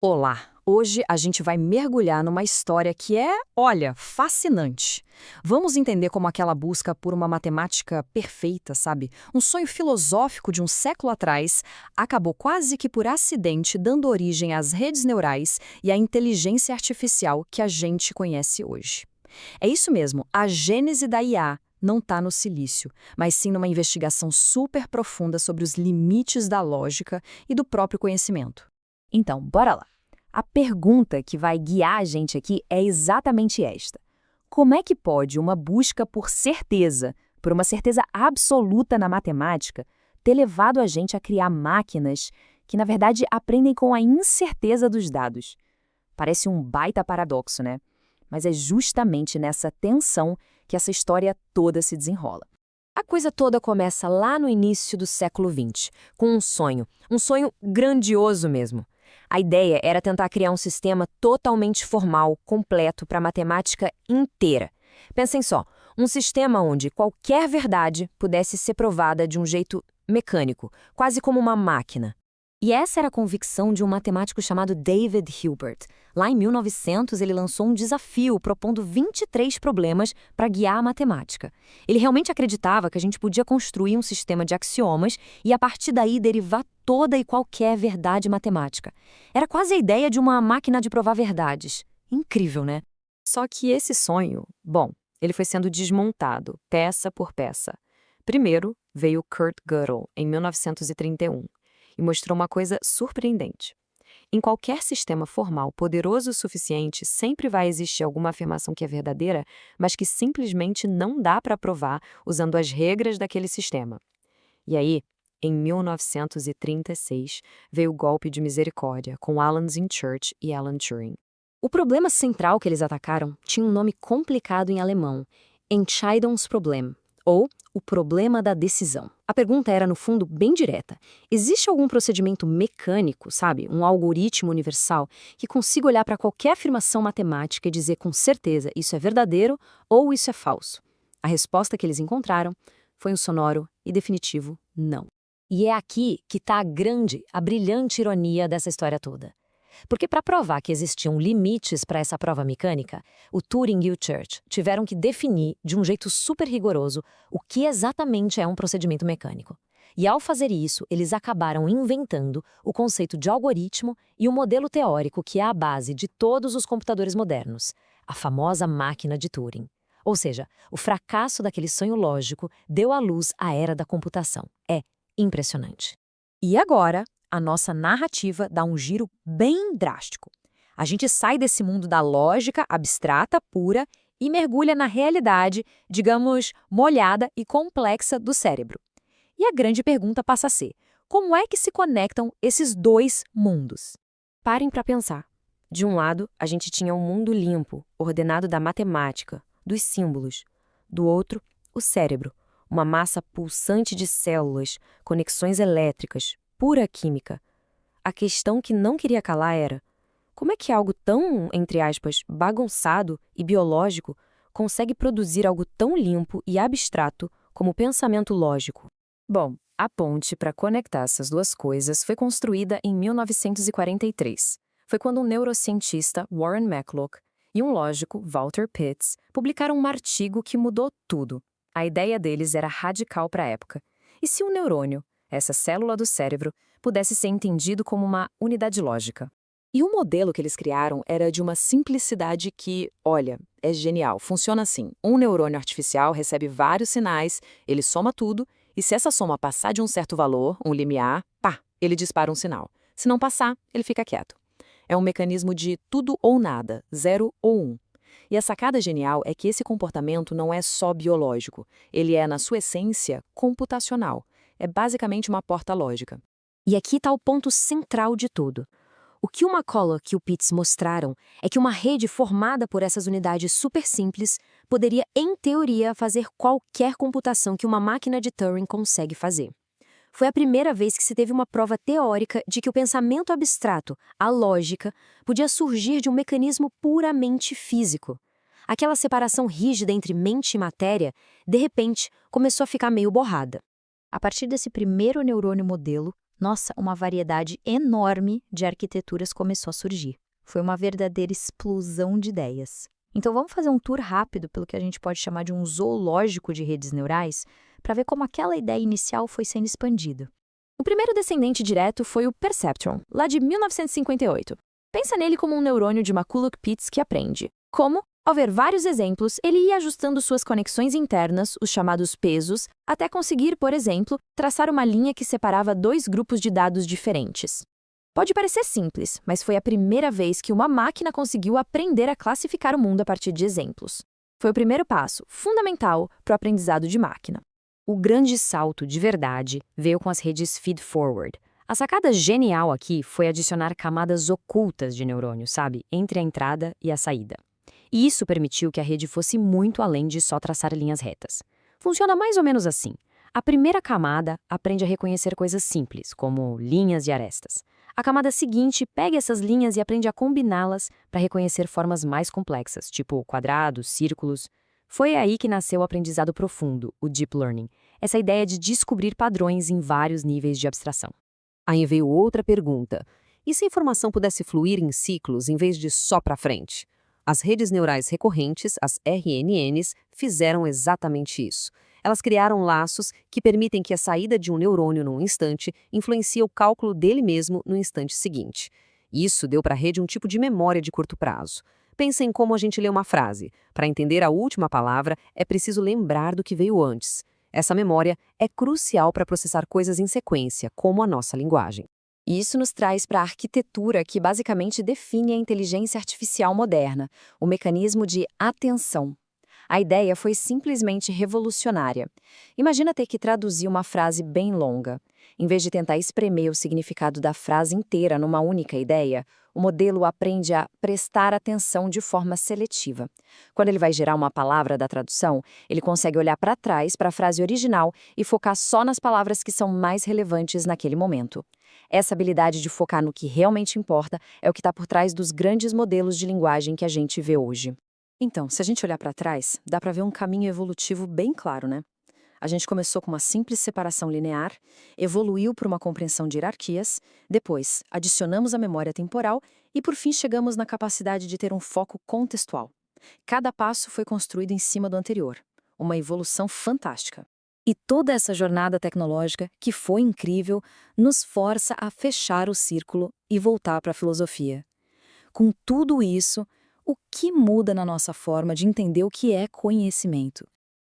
Olá! Hoje a gente vai mergulhar numa história que é, olha, fascinante. Vamos entender como aquela busca por uma matemática perfeita, sabe? Um sonho filosófico de um século atrás acabou quase que por acidente dando origem às redes neurais e à inteligência artificial que a gente conhece hoje. É isso mesmo, a gênese da IA não está no silício, mas sim numa investigação super profunda sobre os limites da lógica e do próprio conhecimento. Então, bora lá. A pergunta que vai guiar a gente aqui é exatamente esta: como é que pode uma busca por uma certeza absoluta na matemática, ter levado a gente a criar máquinas que, na verdade, aprendem com a incerteza dos dados? Parece um baita paradoxo, né? Mas é justamente nessa tensão que essa história toda se desenrola. A coisa toda começa lá no início do século XX, com um sonho grandioso mesmo. A ideia era tentar criar um sistema totalmente formal, completo para a matemática inteira. Pensem só, um sistema onde qualquer verdade pudesse ser provada de um jeito mecânico, quase como uma máquina. E essa era a convicção de um matemático chamado David Hilbert. Lá em 1900, ele lançou um desafio propondo 23 problemas para guiar a matemática. Ele realmente acreditava que a gente podia construir um sistema de axiomas e, a partir daí, derivar toda e qualquer verdade matemática. Era quase a ideia de uma máquina de provar verdades. Incrível, né? Só que esse sonho, bom, ele foi sendo desmontado, peça por peça. Primeiro veio Kurt Gödel, em 1931, e mostrou uma coisa surpreendente. Em qualquer sistema formal poderoso o suficiente, sempre vai existir alguma afirmação que é verdadeira, mas que simplesmente não dá para provar usando as regras daquele sistema. E aí, em 1936, veio o golpe de misericórdia com Alan Zinchurch e Alan Turing. O problema central que eles atacaram tinha um nome complicado em alemão: Entscheidungsproblem, ou o problema da decisão. A pergunta era, no fundo, bem direta. Existe algum procedimento mecânico, sabe, um algoritmo universal, que consiga olhar para qualquer afirmação matemática e dizer com certeza isso é verdadeiro ou isso é falso? A resposta que eles encontraram foi um sonoro e definitivo não. E é aqui que está a brilhante ironia dessa história toda. Porque para provar que existiam limites para essa prova mecânica, o Turing e o Church tiveram que definir, de um jeito super rigoroso, o que exatamente é um procedimento mecânico. E ao fazer isso, eles acabaram inventando o conceito de algoritmo e o modelo teórico que é a base de todos os computadores modernos, a famosa máquina de Turing. Ou seja, o fracasso daquele sonho lógico deu à luz a era da computação. É impressionante. E agora, a nossa narrativa dá um giro bem drástico. A gente sai desse mundo da lógica abstrata, pura, e mergulha na realidade, digamos, molhada e complexa do cérebro. E a grande pergunta passa a ser: como é que se conectam esses dois mundos? Parem para pensar. De um lado, a gente tinha um mundo limpo, ordenado da matemática, dos símbolos. Do outro, o cérebro, uma massa pulsante de células, conexões elétricas, pura química. A questão que não queria calar era: como é que algo tão, entre aspas, bagunçado e biológico consegue produzir algo tão limpo e abstrato como o pensamento lógico? Bom, a ponte para conectar essas duas coisas foi construída em 1943. Foi quando um neurocientista, Warren McCulloch, e um lógico, Walter Pitts, publicaram um artigo que mudou tudo. A ideia deles era radical para a época. E se um neurônio, essa célula do cérebro, pudesse ser entendido como uma unidade lógica? E o modelo que eles criaram era de uma simplicidade que, olha, é genial. Funciona assim: um neurônio artificial recebe vários sinais, ele soma tudo, e se essa soma passar de um certo valor, um limiar, pá, ele dispara um sinal. Se não passar, ele fica quieto. É um mecanismo de tudo ou nada, 0 ou 1. E a sacada genial é que esse comportamento não é só biológico, ele é, na sua essência, computacional. É basicamente uma porta lógica. E aqui está o ponto central de tudo. O que o McCulloch e o Pitts mostraram é que uma rede formada por essas unidades super simples poderia, em teoria, fazer qualquer computação que uma máquina de Turing consegue fazer. Foi a primeira vez que se teve uma prova teórica de que o pensamento abstrato, a lógica, podia surgir de um mecanismo puramente físico. Aquela separação rígida entre mente e matéria, de repente, começou a ficar meio borrada. A partir desse primeiro neurônio modelo, Nossa, uma variedade enorme de arquiteturas começou a surgir. Foi uma verdadeira explosão de ideias. Então vamos fazer um tour rápido pelo que a gente pode chamar de um zoológico de redes neurais, para ver como aquela ideia inicial foi sendo expandida. O primeiro descendente direto foi o Perceptron, lá de 1958. Pensa nele como um neurônio de McCulloch-Pitts que aprende. Como, ao ver vários exemplos, ele ia ajustando suas conexões internas, os chamados pesos, até conseguir, por exemplo, traçar uma linha que separava dois grupos de dados diferentes. Pode parecer simples, mas foi a primeira vez que uma máquina conseguiu aprender a classificar o mundo a partir de exemplos. Foi o primeiro passo, fundamental, para o aprendizado de máquina. O grande salto, de verdade, veio com as redes feed-forward. A sacada genial aqui foi adicionar camadas ocultas de neurônios, sabe, entre a entrada e a saída. E isso permitiu que a rede fosse muito além de só traçar linhas retas. Funciona mais ou menos assim. A primeira camada aprende a reconhecer coisas simples, como linhas e arestas. A camada seguinte pega essas linhas e aprende a combiná-las para reconhecer formas mais complexas, tipo quadrados, círculos. Foi aí que nasceu o aprendizado profundo, o Deep Learning, essa ideia de descobrir padrões em vários níveis de abstração. Aí veio outra pergunta. E se a informação pudesse fluir em ciclos em vez de só para frente? As redes neurais recorrentes, as RNNs, fizeram exatamente isso. Elas criaram laços que permitem que a saída de um neurônio num instante influencie o cálculo dele mesmo no instante seguinte. Isso deu para a rede um tipo de memória de curto prazo. Pensa em como a gente lê uma frase. Para entender a última palavra, é preciso lembrar do que veio antes. Essa memória é crucial para processar coisas em sequência, como a nossa linguagem. E isso nos traz para a arquitetura que basicamente define a inteligência artificial moderna, o mecanismo de atenção. A ideia foi simplesmente revolucionária. Imagina ter que traduzir uma frase bem longa. Em vez de tentar espremer o significado da frase inteira numa única ideia, o modelo aprende a prestar atenção de forma seletiva. Quando ele vai gerar uma palavra da tradução, ele consegue olhar para trás, para a frase original, e focar só nas palavras que são mais relevantes naquele momento. Essa habilidade de focar no que realmente importa é o que está por trás dos grandes modelos de linguagem que a gente vê hoje. Então, se a gente olhar para trás, dá para ver um caminho evolutivo bem claro, né? A gente começou com uma simples separação linear, evoluiu para uma compreensão de hierarquias, depois adicionamos a memória temporal e, por fim, chegamos na capacidade de ter um foco contextual. Cada passo foi construído em cima do anterior. Uma evolução fantástica. E toda essa jornada tecnológica, que foi incrível, nos força a fechar o círculo e voltar para a filosofia. Com tudo isso, o que muda na nossa forma de entender o que é conhecimento?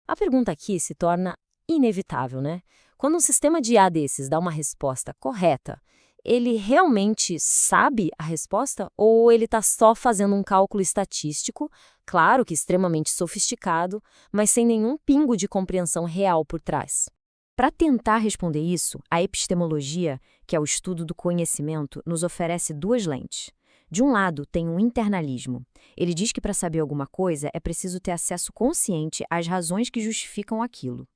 A pergunta aqui se torna inevitável, né? Quando um sistema de IA desses dá uma resposta correta, ele realmente sabe a resposta ou ele está só fazendo um cálculo estatístico, claro que extremamente sofisticado, mas sem nenhum pingo de compreensão real por trás? Para tentar responder isso, a epistemologia, que é o estudo do conhecimento, nos oferece duas lentes. De um lado, tem um internalismo. Ele diz que para saber alguma coisa é preciso ter acesso consciente às razões que justificam aquilo.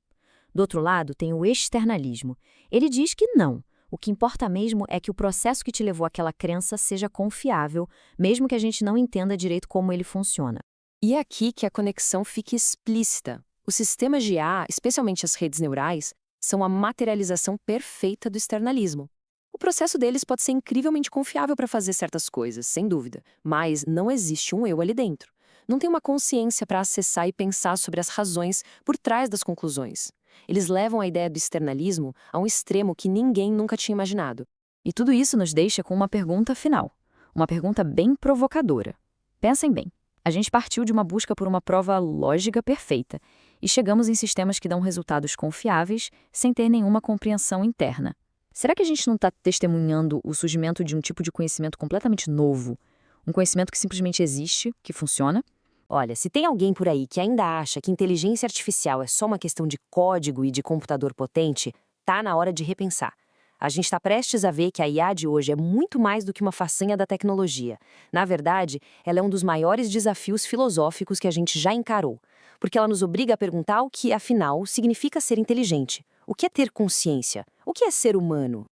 Do outro lado, tem o externalismo. Ele diz que não. O que importa mesmo é que o processo que te levou àquela crença seja confiável, mesmo que a gente não entenda direito como ele funciona. E é aqui que a conexão fica explícita. Os sistemas de IA, especialmente as redes neurais, são a materialização perfeita do externalismo. O processo deles pode ser incrivelmente confiável para fazer certas coisas, sem dúvida, mas não existe um eu ali dentro. Não tem uma consciência para acessar e pensar sobre as razões por trás das conclusões. Eles levam a ideia do externalismo a um extremo que ninguém nunca tinha imaginado. E tudo isso nos deixa com uma pergunta final. Uma pergunta bem provocadora. Pensem bem. A gente partiu de uma busca por uma prova lógica perfeita e chegamos em sistemas que dão resultados confiáveis sem ter nenhuma compreensão interna. Será que a gente não está testemunhando o surgimento de um tipo de conhecimento completamente novo? Um conhecimento que simplesmente existe, que funciona? Olha, se tem alguém por aí que ainda acha que inteligência artificial é só uma questão de código e de computador potente, tá na hora de repensar. A gente está prestes a ver que a IA de hoje é muito mais do que uma façanha da tecnologia. Na verdade, ela é um dos maiores desafios filosóficos que a gente já encarou, porque ela nos obriga a perguntar o que, afinal, significa ser inteligente. O que é ter consciência? O que é ser humano?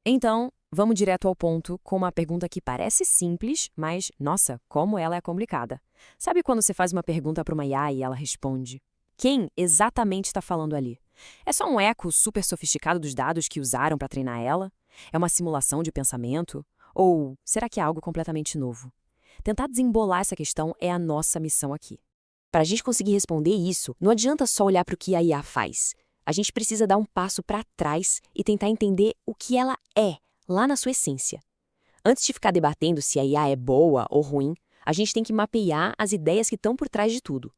Então, vamos direto ao ponto com uma pergunta que parece simples, mas, nossa, como ela é complicada. Sabe quando você faz uma pergunta para uma IA e ela responde? Quem exatamente está falando ali? É só um eco super sofisticado dos dados que usaram para treinar ela? É uma simulação de pensamento? Ou será que é algo completamente novo? Tentar desembolar essa questão é a nossa missão aqui. Para a gente conseguir responder isso, não adianta só olhar para o que a IA faz. A gente precisa dar um passo para trás e tentar entender o que ela é, lá na sua essência. Antes de ficar debatendo se a IA é boa ou ruim, a gente tem que mapear as ideias que estão por trás de tudo.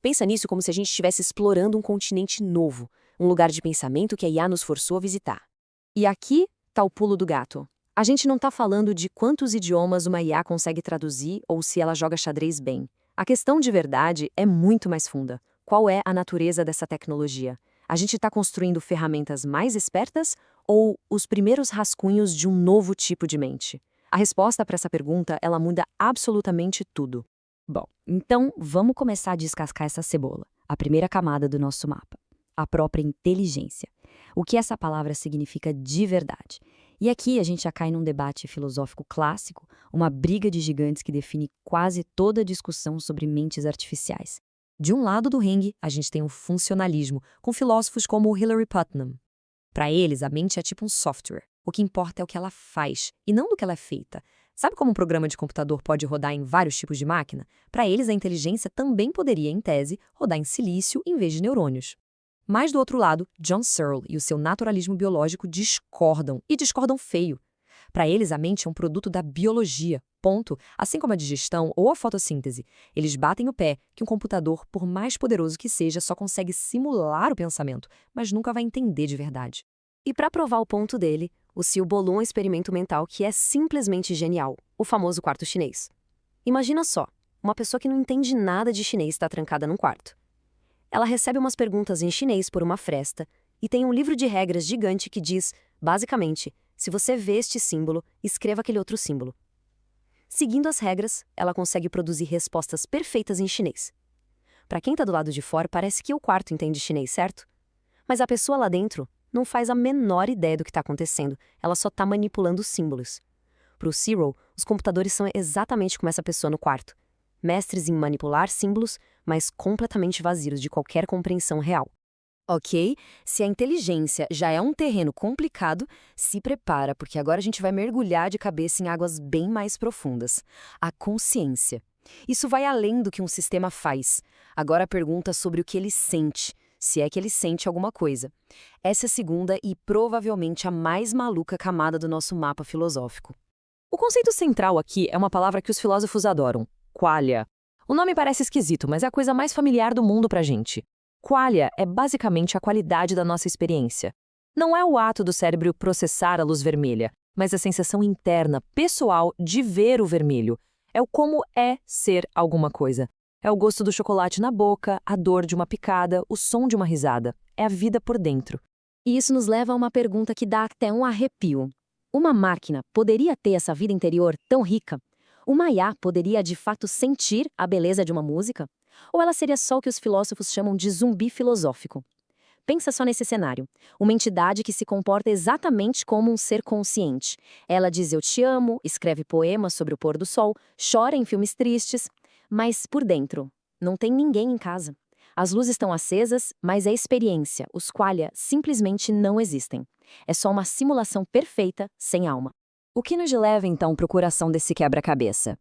Pensa nisso como se a gente estivesse explorando um continente novo, um lugar de pensamento que a IA nos forçou a visitar. E aqui está o pulo do gato. A gente não está falando de quantos idiomas uma IA consegue traduzir ou se ela joga xadrez bem. A questão de verdade é muito mais funda. Qual é a natureza dessa tecnologia? A gente está construindo ferramentas mais espertas ou os primeiros rascunhos de um novo tipo de mente? A resposta para essa pergunta, ela muda absolutamente tudo. Bom, então vamos começar a descascar essa cebola, a primeira camada do nosso mapa, a própria inteligência. O que essa palavra significa de verdade? E aqui a gente já cai num debate filosófico clássico, uma briga de gigantes que define quase toda a discussão sobre mentes artificiais. De um lado do ringue, a gente tem o funcionalismo, com filósofos como Hilary Putnam. Para eles, a mente é tipo um software. O que importa é o que ela faz, e não do que ela é feita. Sabe como um programa de computador pode rodar em vários tipos de máquina? Para eles, a inteligência também poderia, em tese, rodar em silício em vez de neurônios. Mas, do outro lado, John Searle e o seu naturalismo biológico discordam, e discordam feio. Para eles, a mente é um produto da biologia, ponto. Assim como a digestão ou a fotossíntese. Eles batem o pé que um computador, por mais poderoso que seja, só consegue simular o pensamento, mas nunca vai entender de verdade. E para provar o ponto dele, o Sil bolou um experimento mental que é simplesmente genial, o famoso quarto chinês. Imagina só, uma pessoa que não entende nada de chinês está trancada num quarto. Ela recebe umas perguntas em chinês por uma fresta e tem um livro de regras gigante que diz, basicamente, se você vê este símbolo, escreva aquele outro símbolo. Seguindo as regras, ela consegue produzir respostas perfeitas em chinês. Para quem está do lado de fora, parece que o quarto entende chinês, certo? Mas a pessoa lá dentro não faz a menor ideia do que está acontecendo, ela só está manipulando os símbolos. Para o Searle, os computadores são exatamente como essa pessoa no quarto. Mestres em manipular símbolos, mas completamente vazios de qualquer compreensão real. Ok, se a inteligência já é um terreno complicado, se prepara, porque agora a gente vai mergulhar de cabeça em águas bem mais profundas. A consciência. Isso vai além do que um sistema faz. Agora a pergunta sobre o que ele sente, se é que ele sente alguma coisa. Essa é a segunda e provavelmente a mais maluca camada do nosso mapa filosófico. O conceito central aqui é uma palavra que os filósofos adoram: qualia. O nome parece esquisito, mas é a coisa mais familiar do mundo pra gente. Qualia é basicamente a qualidade da nossa experiência. Não é o ato do cérebro processar a luz vermelha, mas a sensação interna, pessoal, de ver o vermelho. É o como é ser alguma coisa. É o gosto do chocolate na boca, a dor de uma picada, o som de uma risada. É a vida por dentro. E isso nos leva a uma pergunta que dá até um arrepio. Uma máquina poderia ter essa vida interior tão rica? Uma IA poderia de fato sentir a beleza de uma música? Ou ela seria só o que os filósofos chamam de zumbi filosófico? Pensa só nesse cenário. Uma entidade que se comporta exatamente como um ser consciente. Ela diz eu te amo, escreve poemas sobre o pôr do sol, chora em filmes tristes, mas por dentro, não tem ninguém em casa. As luzes estão acesas, mas a experiência, os qualia, simplesmente não existem. É só uma simulação perfeita, sem alma. O que nos leva então para o coração desse quebra-cabeça?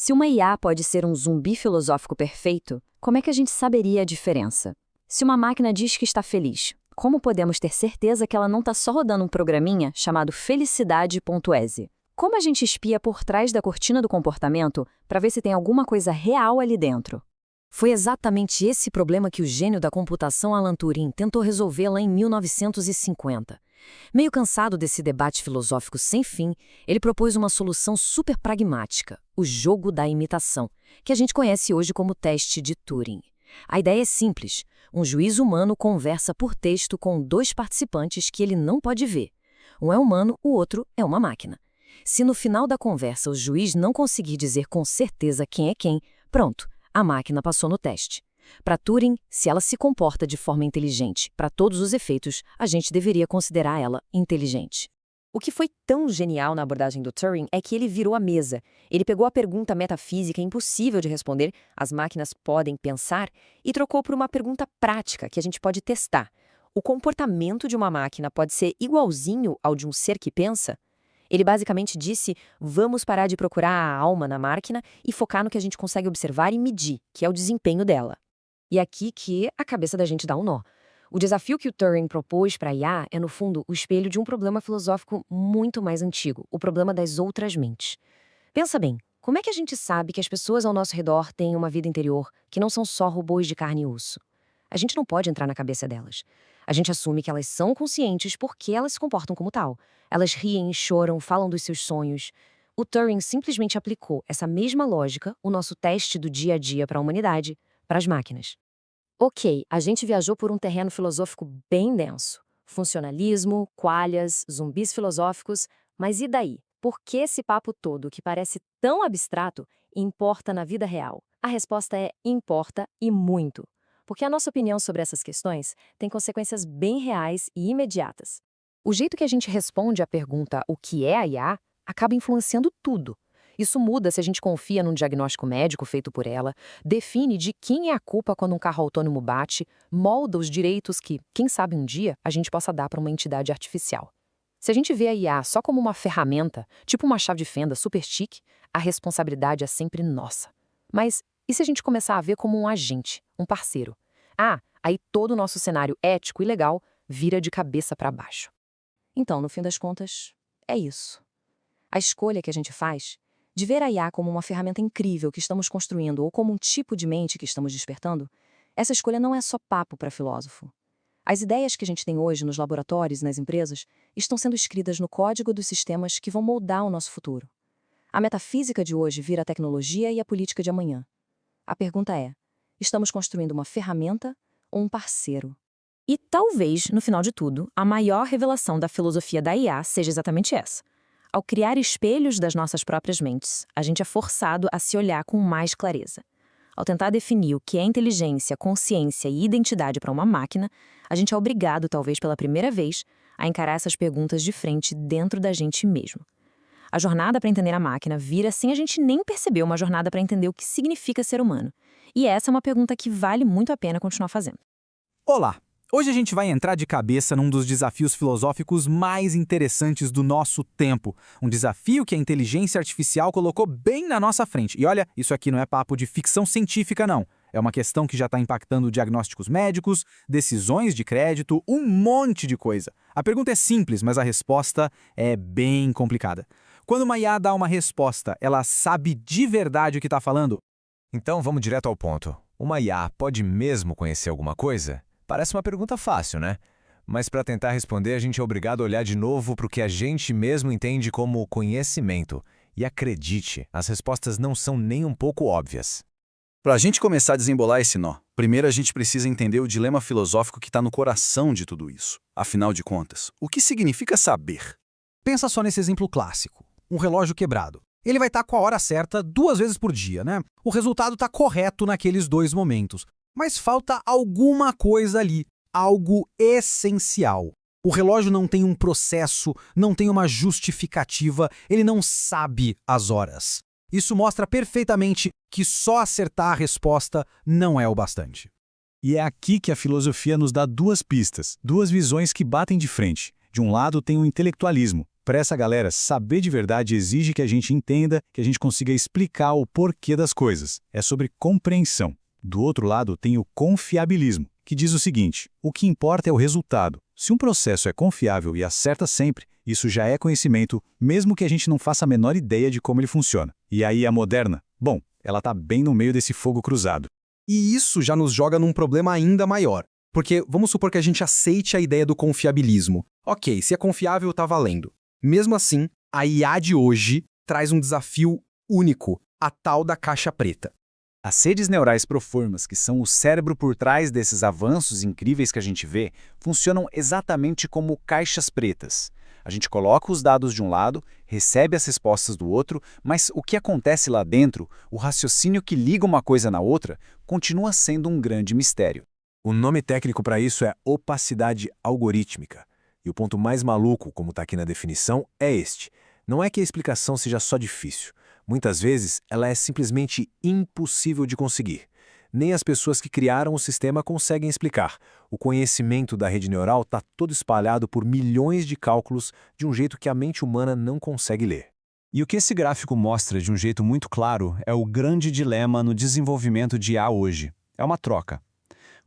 Se uma IA pode ser um zumbi filosófico perfeito, como é que a gente saberia a diferença? Se uma máquina diz que está feliz, como podemos ter certeza que ela não está só rodando um programinha chamado felicidade.exe? Como a gente espia por trás da cortina do comportamento para ver se tem alguma coisa real ali dentro? Foi exatamente esse problema que o gênio da computação Alan Turing tentou resolver lá em 1950. Meio cansado desse debate filosófico sem fim, ele propôs uma solução super pragmática, o jogo da imitação, que a gente conhece hoje como teste de Turing. A ideia é simples: um juiz humano conversa por texto com dois participantes que ele não pode ver. Um é humano, o outro é uma máquina. Se no final da conversa o juiz não conseguir dizer com certeza quem é quem, pronto, a máquina passou no teste. Para Turing, se ela se comporta de forma inteligente para todos os efeitos, a gente deveria considerar ela inteligente. O que foi tão genial na abordagem do Turing é que ele virou a mesa. Ele pegou a pergunta metafísica impossível de responder, as máquinas podem pensar, e trocou por uma pergunta prática que a gente pode testar. o comportamento de uma máquina pode ser igualzinho ao de um ser que pensa? Ele basicamente disse, vamos parar de procurar a alma na máquina e focar no que a gente consegue observar e medir, que é o desempenho dela. E aqui que a cabeça da gente dá um nó. O desafio que o Turing propôs para a IA é, no fundo, o espelho de um problema filosófico muito mais antigo, o problema das outras mentes. Pensa bem, como é que a gente sabe que as pessoas ao nosso redor têm uma vida interior, que não são só robôs de carne e osso? A gente não pode entrar na cabeça delas. A gente assume que elas são conscientes porque elas se comportam como tal. Elas riem, choram, falam dos seus sonhos. O Turing simplesmente aplicou essa mesma lógica, o nosso teste do dia a dia para a humanidade, para as máquinas. Ok, a gente viajou por um terreno filosófico bem denso. Funcionalismo, qualias, zumbis filosóficos, mas e daí? Por que esse papo todo, que parece tão abstrato, importa na vida real? A resposta é importa e muito. Porque a nossa opinião sobre essas questões tem consequências bem reais e imediatas. O jeito que a gente responde à pergunta o que é a IA acaba influenciando tudo. Isso muda se a gente confia num diagnóstico médico feito por ela, define de quem é a culpa quando um carro autônomo bate, molda os direitos que, quem sabe um dia, a gente possa dar para uma entidade artificial. Se a gente vê a IA só como uma ferramenta, tipo uma chave de fenda super chique, a responsabilidade é sempre nossa. Mas e se a gente começar a ver como um agente, um parceiro? Aí todo o nosso cenário ético e legal vira de cabeça para baixo. Então, no fim das contas, é isso. A escolha que a gente faz de ver a IA como uma ferramenta incrível que estamos construindo ou como um tipo de mente que estamos despertando, essa escolha não é só papo para filósofo. As ideias que a gente tem hoje nos laboratórios e nas empresas estão sendo escritas no código dos sistemas que vão moldar o nosso futuro. A metafísica de hoje vira a tecnologia e a política de amanhã. A pergunta é, estamos construindo uma ferramenta ou um parceiro? E talvez, no final de tudo, a maior revelação da filosofia da IA seja exatamente essa. Ao criar espelhos das nossas próprias mentes, a gente é forçado a se olhar com mais clareza. Ao tentar definir o que é inteligência, consciência e identidade para uma máquina, a gente é obrigado, talvez pela primeira vez, a encarar essas perguntas de frente dentro da gente mesmo. A jornada para entender a máquina vira, sem a gente nem perceber, uma jornada para entender o que significa ser humano. E essa é uma pergunta que vale muito a pena continuar fazendo. Olá! Hoje a gente vai entrar de cabeça num dos desafios filosóficos mais interessantes do nosso tempo. Um desafio que a inteligência artificial colocou bem na nossa frente. E olha, isso aqui não é papo de ficção científica, não. É uma questão que já está impactando diagnósticos médicos, decisões de crédito, um monte de coisa. A pergunta é simples, mas a resposta é bem complicada. Quando uma IA dá uma resposta, ela sabe de verdade o que está falando? Então vamos direto ao ponto. Uma IA pode mesmo conhecer alguma coisa? Parece uma pergunta fácil, né? Mas para tentar responder, a gente é obrigado a olhar de novo para o que a gente mesmo entende como conhecimento. E acredite, as respostas não são nem um pouco óbvias. Para a gente começar a desembolar esse nó, primeiro a gente precisa entender o dilema filosófico que está no coração de tudo isso. Afinal de contas, o que significa saber? Pensa só nesse exemplo clássico. Um relógio quebrado. Ele vai estar com a hora certa 2 vezes por dia, né? O resultado está correto naqueles 2 momentos. Mas falta alguma coisa ali, algo essencial. O relógio não tem um processo, não tem uma justificativa, ele não sabe as horas. Isso mostra perfeitamente que só acertar a resposta não é o bastante. E é aqui que a filosofia nos dá 2 pistas, 2 visões que batem de frente. De um lado tem o intelectualismo. Para essa galera, saber de verdade exige que a gente entenda, que a gente consiga explicar o porquê das coisas. É sobre compreensão. Do outro lado tem o confiabilismo, que diz o seguinte: o que importa é o resultado. Se um processo é confiável e acerta sempre, isso já é conhecimento, mesmo que a gente não faça a menor ideia de como ele funciona. E aí a moderna? Bom, ela está bem no meio desse fogo cruzado. E isso já nos joga num problema ainda maior. Porque vamos supor que a gente aceite a ideia do confiabilismo. Ok, se é confiável, tá valendo. Mesmo assim, a IA de hoje traz um desafio único, a tal da caixa preta. As redes neurais profundas, que são o cérebro por trás desses avanços incríveis que a gente vê, funcionam exatamente como caixas pretas. A gente coloca os dados de um lado, recebe as respostas do outro, mas o que acontece lá dentro, o raciocínio que liga uma coisa na outra, continua sendo um grande mistério. O nome técnico para isso é opacidade algorítmica. E o ponto mais maluco, como está aqui na definição, é este. Não é que a explicação seja só difícil. Muitas vezes, ela é simplesmente impossível de conseguir. Nem as pessoas que criaram o sistema conseguem explicar. O conhecimento da rede neural está todo espalhado por milhões de cálculos de um jeito que a mente humana não consegue ler. E o que esse gráfico mostra de um jeito muito claro é o grande dilema no desenvolvimento de IA hoje. É uma troca.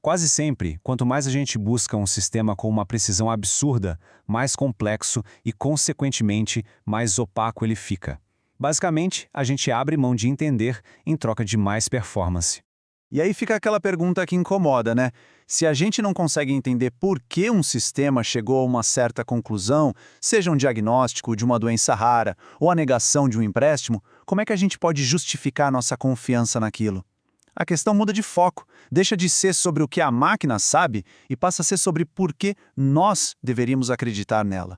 Quase sempre, quanto mais a gente busca um sistema com uma precisão absurda, mais complexo e, consequentemente, mais opaco ele fica. Basicamente, a gente abre mão de entender em troca de mais performance. E aí fica aquela pergunta que incomoda, né? Se a gente não consegue entender por que um sistema chegou a uma certa conclusão, seja um diagnóstico de uma doença rara ou a negação de um empréstimo, como é que a gente pode justificar nossa confiança naquilo? A questão muda de foco, deixa de ser sobre o que a máquina sabe e passa a ser sobre por que nós deveríamos acreditar nela.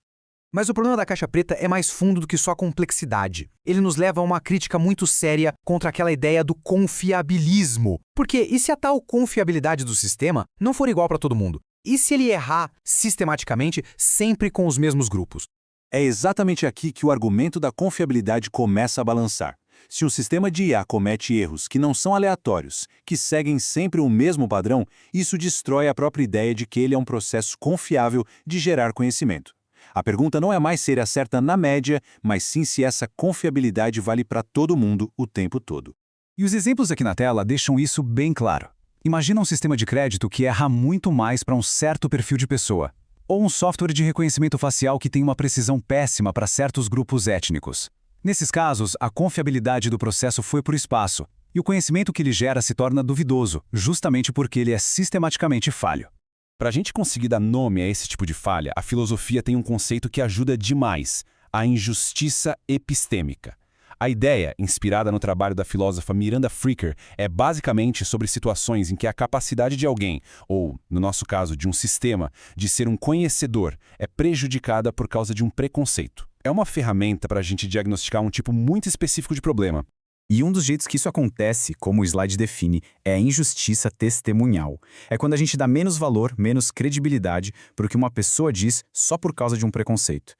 Mas o problema da caixa preta é mais fundo do que só a complexidade. Ele nos leva a uma crítica muito séria contra aquela ideia do confiabilismo. Porque e se a tal confiabilidade do sistema não for igual para todo mundo? E se ele errar sistematicamente, sempre com os mesmos grupos? É exatamente aqui que o argumento da confiabilidade começa a balançar. Se um sistema de IA comete erros que não são aleatórios, que seguem sempre o mesmo padrão, isso destrói a própria ideia de que ele é um processo confiável de gerar conhecimento. A pergunta não é mais se ele acerta na média, mas sim se essa confiabilidade vale para todo mundo o tempo todo. E os exemplos aqui na tela deixam isso bem claro. Imagina um sistema de crédito que erra muito mais para um certo perfil de pessoa, ou um software de reconhecimento facial que tem uma precisão péssima para certos grupos étnicos. Nesses casos, a confiabilidade do processo foi por espaço, e o conhecimento que ele gera se torna duvidoso, justamente porque ele é sistematicamente falho. Para a gente conseguir dar nome a esse tipo de falha, a filosofia tem um conceito que ajuda demais: a injustiça epistêmica. A ideia, inspirada no trabalho da filósofa Miranda Fricker, é basicamente sobre situações em que a capacidade de alguém, ou, no nosso caso, de um sistema, de ser um conhecedor, é prejudicada por causa de um preconceito. É uma ferramenta para a gente diagnosticar um tipo muito específico de problema. E um dos jeitos que isso acontece, como o slide define, é a injustiça testemunhal. É quando a gente dá menos valor, menos credibilidade para o que uma pessoa diz só por causa de um preconceito.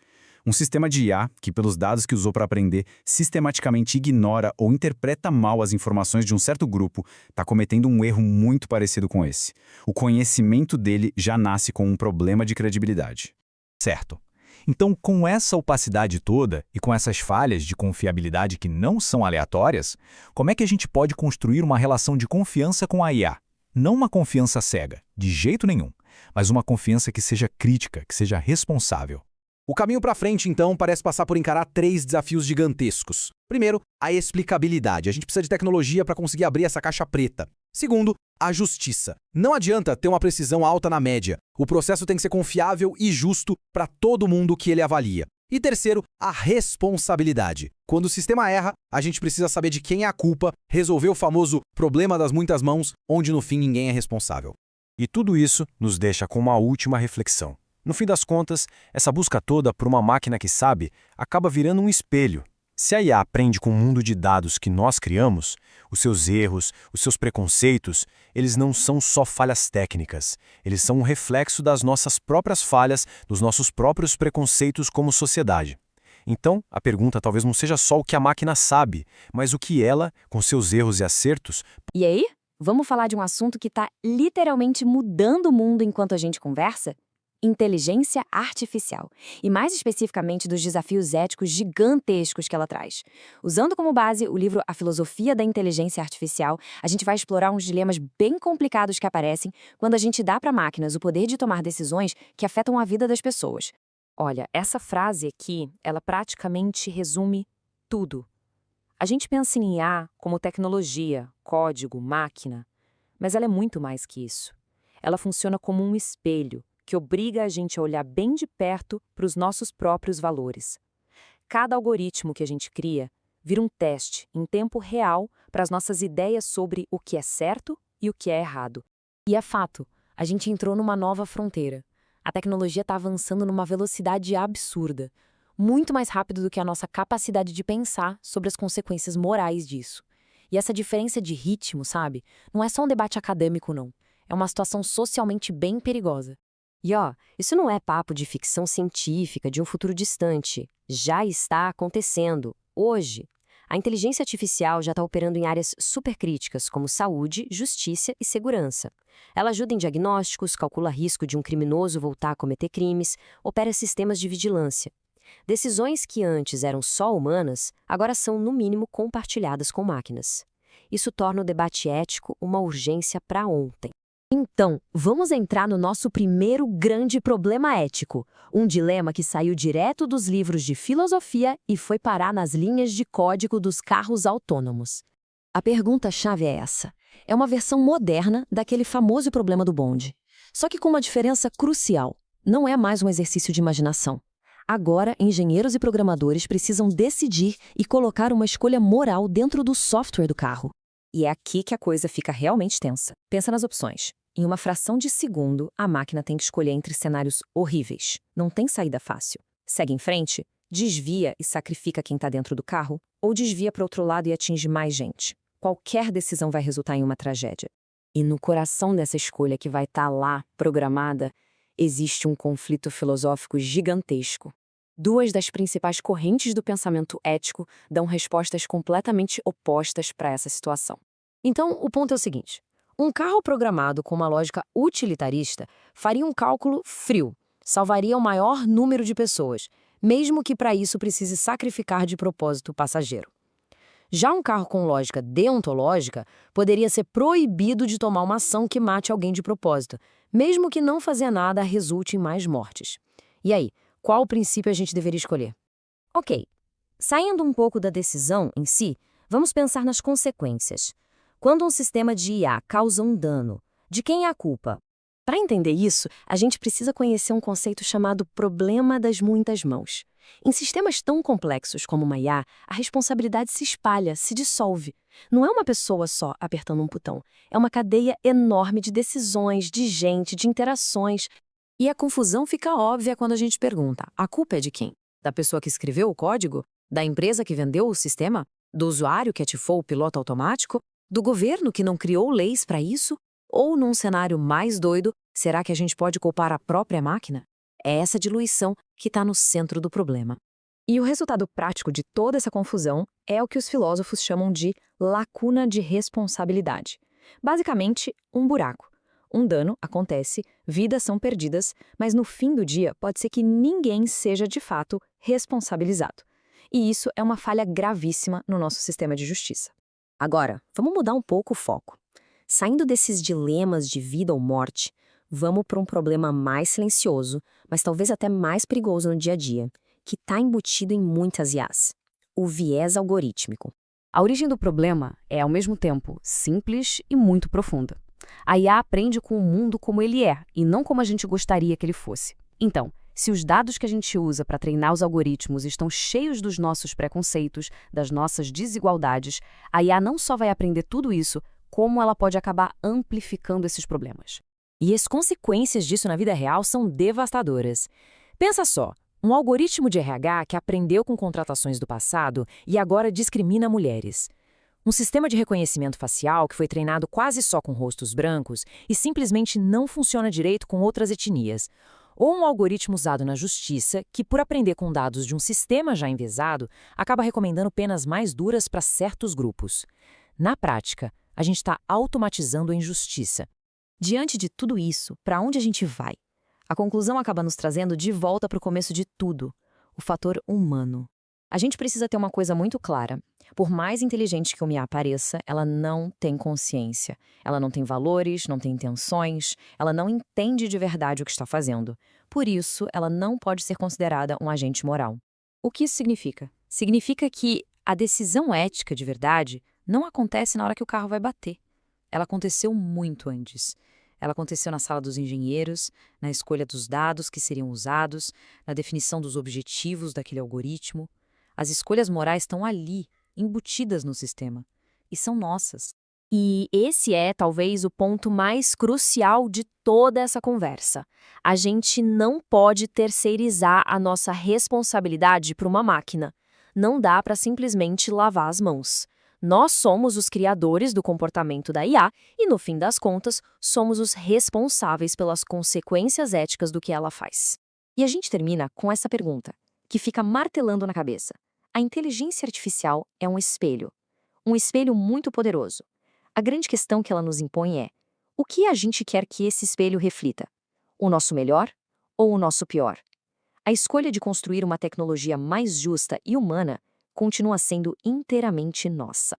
Um sistema de IA, que pelos dados que usou para aprender, sistematicamente ignora ou interpreta mal as informações de um certo grupo, está cometendo um erro muito parecido com esse. O conhecimento dele já nasce com um problema de credibilidade. Certo. Então, com essa opacidade toda e com essas falhas de confiabilidade que não são aleatórias, como é que a gente pode construir uma relação de confiança com a IA? Não uma confiança cega, de jeito nenhum, mas uma confiança que seja crítica, que seja responsável. O caminho para frente, então, parece passar por encarar 3 desafios gigantescos. Primeiro, a explicabilidade. A gente precisa de tecnologia para conseguir abrir essa caixa preta. Segundo, a justiça. Não adianta ter uma precisão alta na média. O processo tem que ser confiável e justo para todo mundo que ele avalia. E terceiro, a responsabilidade. Quando o sistema erra, a gente precisa saber de quem é a culpa, resolver o famoso problema das muitas mãos, onde no fim ninguém é responsável. E tudo isso nos deixa com uma última reflexão. No fim das contas, essa busca toda por uma máquina que sabe acaba virando um espelho. Se a IA aprende com o mundo de dados que nós criamos, os seus erros, os seus preconceitos, eles não são só falhas técnicas. Eles são um reflexo das nossas próprias falhas, dos nossos próprios preconceitos como sociedade. Então, a pergunta talvez não seja só o que a máquina sabe, mas o que ela, com seus erros e acertos... E aí, vamos falar de um assunto que está literalmente mudando o mundo enquanto a gente conversa? Inteligência artificial, e mais especificamente dos desafios éticos gigantescos que ela traz. Usando como base o livro A Filosofia da Inteligência Artificial, a gente vai explorar uns dilemas bem complicados que aparecem quando a gente dá para máquinas o poder de tomar decisões que afetam a vida das pessoas. Olha, essa frase aqui, ela praticamente resume tudo. A gente pensa em IA como tecnologia, código, máquina, mas ela é muito mais que isso. Ela funciona como um espelho que obriga a gente a olhar bem de perto para os nossos próprios valores. Cada algoritmo que a gente cria vira um teste em tempo real para as nossas ideias sobre o que é certo e o que é errado. E é fato, a gente entrou numa nova fronteira. A tecnologia está avançando numa velocidade absurda, muito mais rápido do que a nossa capacidade de pensar sobre as consequências morais disso. E essa diferença de ritmo, sabe, não é só um debate acadêmico, não. É uma situação socialmente bem perigosa. E isso não é papo de ficção científica de um futuro distante. Já está acontecendo, hoje. A inteligência artificial já está operando em áreas supercríticas, como saúde, justiça e segurança. Ela ajuda em diagnósticos, calcula risco de um criminoso voltar a cometer crimes, opera sistemas de vigilância. Decisões que antes eram só humanas, agora são, no mínimo, compartilhadas com máquinas. Isso torna o debate ético uma urgência para ontem. Então, vamos entrar no nosso primeiro grande problema ético, um dilema que saiu direto dos livros de filosofia e foi parar nas linhas de código dos carros autônomos. A pergunta-chave é essa. É uma versão moderna daquele famoso problema do bonde. Só que com uma diferença crucial. Não é mais um exercício de imaginação. Agora, engenheiros e programadores precisam decidir e colocar uma escolha moral dentro do software do carro. E é aqui que a coisa fica realmente tensa. Pensa nas opções. Em uma fração de segundo, a máquina tem que escolher entre cenários horríveis. Não tem saída fácil. Segue em frente, desvia e sacrifica quem está dentro do carro, ou desvia para outro lado e atinge mais gente. Qualquer decisão vai resultar em uma tragédia. E no coração dessa escolha que vai estar lá, programada, existe um conflito filosófico gigantesco. Duas das principais correntes do pensamento ético dão respostas completamente opostas para essa situação. Então, o ponto é o seguinte. Um carro programado com uma lógica utilitarista faria um cálculo frio, salvaria o maior número de pessoas, mesmo que para isso precise sacrificar de propósito o passageiro. Já um carro com lógica deontológica poderia ser proibido de tomar uma ação que mate alguém de propósito, mesmo que não fazer nada resulte em mais mortes. E aí, qual princípio a gente deveria escolher? Ok, saindo um pouco da decisão em si, vamos pensar nas consequências. Quando um sistema de IA causa um dano, de quem é a culpa? Para entender isso, a gente precisa conhecer um conceito chamado problema das muitas mãos. Em sistemas tão complexos como uma IA, a responsabilidade se espalha, se dissolve. Não é uma pessoa só apertando um botão, é uma cadeia enorme de decisões, de gente, de interações. E a confusão fica óbvia quando a gente pergunta, a culpa é de quem? Da pessoa que escreveu o código? Da empresa que vendeu o sistema? Do usuário que ativou o piloto automático? Do governo que não criou leis para isso? Ou, num cenário mais doido, será que a gente pode culpar a própria máquina? É essa diluição que está no centro do problema. E o resultado prático de toda essa confusão é o que os filósofos chamam de lacuna de responsabilidade. Basicamente, um buraco. Um dano acontece, vidas são perdidas, mas no fim do dia pode ser que ninguém seja de fato responsabilizado. E isso é uma falha gravíssima no nosso sistema de justiça. Agora, vamos mudar um pouco o foco. Saindo desses dilemas de vida ou morte, vamos para um problema mais silencioso, mas talvez até mais perigoso no dia a dia, que está embutido em muitas IAs: o viés algorítmico. A origem do problema é, ao mesmo tempo, simples e muito profunda. A IA aprende com o mundo como ele é, e não como a gente gostaria que ele fosse. Então, se os dados que a gente usa para treinar os algoritmos estão cheios dos nossos preconceitos, das nossas desigualdades, a IA não só vai aprender tudo isso, como ela pode acabar amplificando esses problemas. E as consequências disso na vida real são devastadoras. Pensa só, um algoritmo de RH que aprendeu com contratações do passado e agora discrimina mulheres. Um sistema de reconhecimento facial que foi treinado quase só com rostos brancos e simplesmente não funciona direito com outras etnias. Ou um algoritmo usado na justiça que, por aprender com dados de um sistema já enviesado, acaba recomendando penas mais duras para certos grupos. Na prática, a gente está automatizando a injustiça. Diante de tudo isso, para onde a gente vai? A conclusão acaba nos trazendo de volta para o começo de tudo, o fator humano. A gente precisa ter uma coisa muito clara. Por mais inteligente que uma IA pareça, ela não tem consciência. Ela não tem valores, não tem intenções, ela não entende de verdade o que está fazendo. Por isso, ela não pode ser considerada um agente moral. O que isso significa? Significa que a decisão ética de verdade não acontece na hora que o carro vai bater. Ela aconteceu muito antes. Ela aconteceu na sala dos engenheiros, na escolha dos dados que seriam usados, na definição dos objetivos daquele algoritmo. As escolhas morais estão ali, embutidas no sistema, e são nossas. E esse é, talvez, o ponto mais crucial de toda essa conversa. A gente não pode terceirizar a nossa responsabilidade para uma máquina. Não dá para simplesmente lavar as mãos. Nós somos os criadores do comportamento da IA e, no fim das contas, somos os responsáveis pelas consequências éticas do que ela faz. E a gente termina com essa pergunta, que fica martelando na cabeça. A inteligência artificial é um espelho muito poderoso. A grande questão que ela nos impõe é: o que a gente quer que esse espelho reflita? O nosso melhor ou o nosso pior? A escolha de construir uma tecnologia mais justa e humana continua sendo inteiramente nossa.